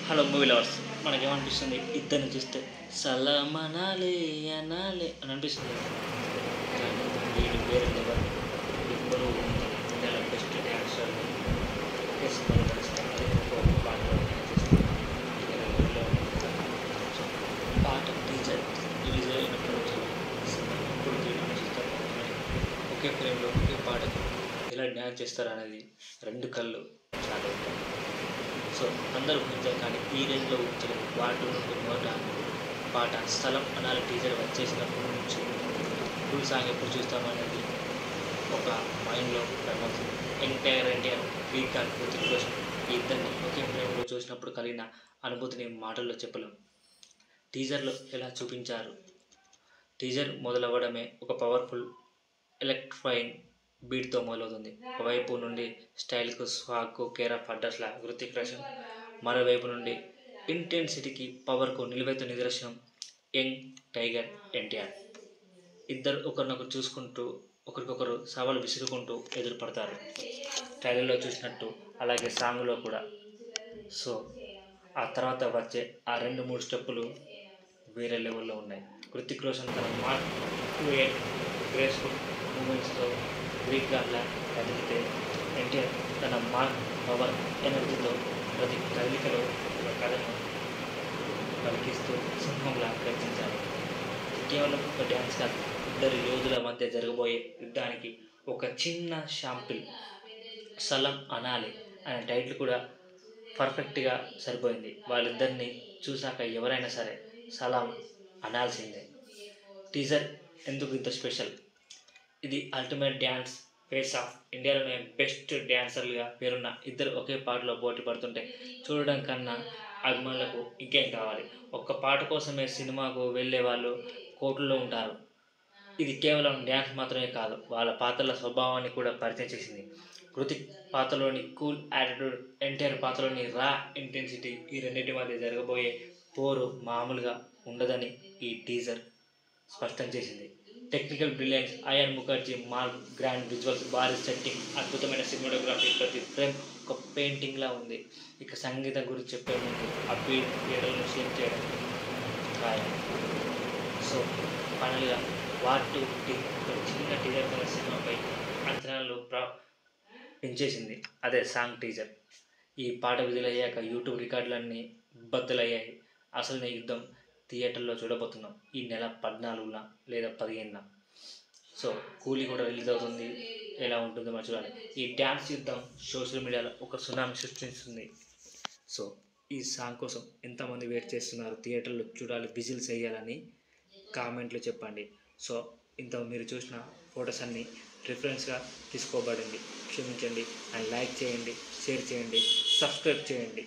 Hello movie lovers, మనకేమనిపిస్తుంది ఇద్దరిని చూస్తే సలాం అనాలే అనాలే అని అనిపిస్తుంది కదా. కానీ వీళ్ళు వేరే లెవెల్. ఇద్దరు ఇండియాలో బెస్ట్ డ్యాన్సర్ సినిమాలో కలిసి ఒక్కొక్క పాటలో డ్యాన్స్ చేస్తారు. వేరే లెవెల్లో ఉంటుంది. సో పాట టీచర్ రిలీజ్ అయినప్పటి నుంచి సినిమా ఎప్పుడు తీయడం చూస్తారు. ఒకే ఫ్రేమ్లో ఒకే పాటకి ఎలా డ్యాన్స్ చేస్తారు అనేది రెండు కళ్ళు చాలా ఉంటాయి. సో అందరూ ఊహించారు, కానీ ఈ రేంజ్లో ఊహించలేదు. వాటి నుండి పాట స్థలం అనాలి టీజర్ వచ్చేసినప్పటి నుంచి ఫుల్ సాంగ్ ఎప్పుడు చూస్తామనేది ఒక మైండ్లో రన్ అవుతుంది. ఎన్టీఆర్ శ్రీకాంత్ కృతిక్ రోషన్ ఈ ఇద్దరిని ఒకే ఫ్రేమ్లో చూసినప్పుడు కలిగిన అనుభూతిని మాటల్లో చెప్పలేం. టీజర్లో ఎలా చూపించారు. టీజర్ మొదలవ్వడమే ఒక పవర్ఫుల్ ఎలక్ట్రిఫైయింగ్ బీట్తో మొదలవుతుంది. ఒకవైపు నుండి స్టైల్కు స్వాగ్కు కేర్ ఆఫ్ అడ్రస్లా హృతిక్ రోషన్, మరోవైపు నుండి ఇంటెన్సిటీకి పవర్కు నిలువెత్తు నిదర్శనం యంగ్ టైగర్ ఎన్టీఆర్. ఇద్దరు ఒకరినొకరు చూసుకుంటూ ఒకరికొకరు సవాలు విసురుకుంటూ ఎదురుపడతారు. ట్రైలర్లో చూసినట్టు అలాగే సాంగ్లో కూడా. సో ఆ తర్వాత వచ్చే ఆ 2-3 స్టెప్పులు వేరే లెవెల్లో ఉన్నాయి. హృతిక్ రోషన్ తన మార్క్ గ్రేస్ఫుల్ మూమెంట్స్తో గ్రీక్ గాడ్లా కదిలితే, ఎన్టీఆర్ తన మార్క్ పవర్ ఎనర్జీతో ప్రతి కదలికలో ఒక కథను పలికిస్తూ సింహంలా గర్జించారు. కేవలం ఒక డ్యాన్స్ కాదు, ఇద్దరు యోధుల మధ్య జరగబోయే యుద్ధానికి ఒక చిన్న షాంపిల్. సలం అనాలి అనే టైటిల్ కూడా పర్ఫెక్ట్గా సరిపోయింది. వాళ్ళిద్దరిని చూశాక ఎవరైనా సరే సలాం అనాల్సిందే. టీజర్ ఎందుకు ఇంత స్పెషల్? ఇది అల్టిమేట్ డ్యాన్స్ ఫేస్ ఆఫ్. ఇండియాలోనే బెస్ట్ డ్యాన్సర్లుగా పేరున్న ఇద్దరు ఒకే పాటలో పోటీ పడుతుంటే చూడడం కన్నా అభిమానులకు ఇంకేం కావాలి. ఒక్క పాట కోసమే సినిమాకు వెళ్ళే వాళ్ళు కోట్లలో ఉంటారు. ఇది కేవలం డ్యాన్స్ మాత్రమే కాదు, వాళ్ళ పాత్రల స్వభావాన్ని కూడా పరిచయం చేసింది. హృతిక్ పాత్రలోని కూల్ యాటిట్యూడ్, ఎన్టీఆర్ పాత్రలోని రా ఇంటెన్సిటీ, ఈ రెండింటి మధ్య జరగబోయే పోరు మామూలుగా ఉండదని ఈ టీజర్ స్పష్టం చేసింది. Technical brilliance, Ayan Mukerji mark, grand visuals, భారీ సెట్టింగ్, అద్భుతమైన సినిమాటోగ్రఫీ, ప్రతి ఫ్రేమ్ ఒక పెయింటింగ్లా ఉంది. ఇక సంగీతం గురించి చెప్పే ముందు ఆ బీట్ థియేటర్లను షేక్ చేయడం ఖాయం. సో ఫైనల్గా వార్ 2 ఒక చిన్న టీజర్ సినిమాపై అంచనాలు పెంచేసింది. అదే సాంగ్ టీజర్. ఈ పాట విడుదలయ్యాక యూట్యూబ్ రికార్డులన్నీ బద్దలయ్యాయి. అసలు యుద్ధం థియేటర్లో చూడబోతున్నాం ఈ నెల 14న లేదా 15న. సో కూలీ కూడా రిలీజ్ అవుతుంది. ఎలా ఉంటుందో మనం చూడాలి. ఈ డ్యాన్స్ యుద్ధం సోషల్ మీడియాలో ఒక సునామీ సృష్టిస్తుంది. సో ఈ సాంగ్ కోసం ఎంతమంది వెయిట్ చేస్తున్నారు, థియేటర్లో చూడాలి, విజిల్స్ వేయాలని కామెంట్లు చెప్పండి. సో ఇంత మీరు చూసిన ఫొటోస్ అన్నీ రిఫరెన్స్గా తీసుకోబడింది, క్షమించండి. అండ్ లైక్ చేయండి, షేర్ చేయండి, సబ్స్క్రైబ్ చేయండి.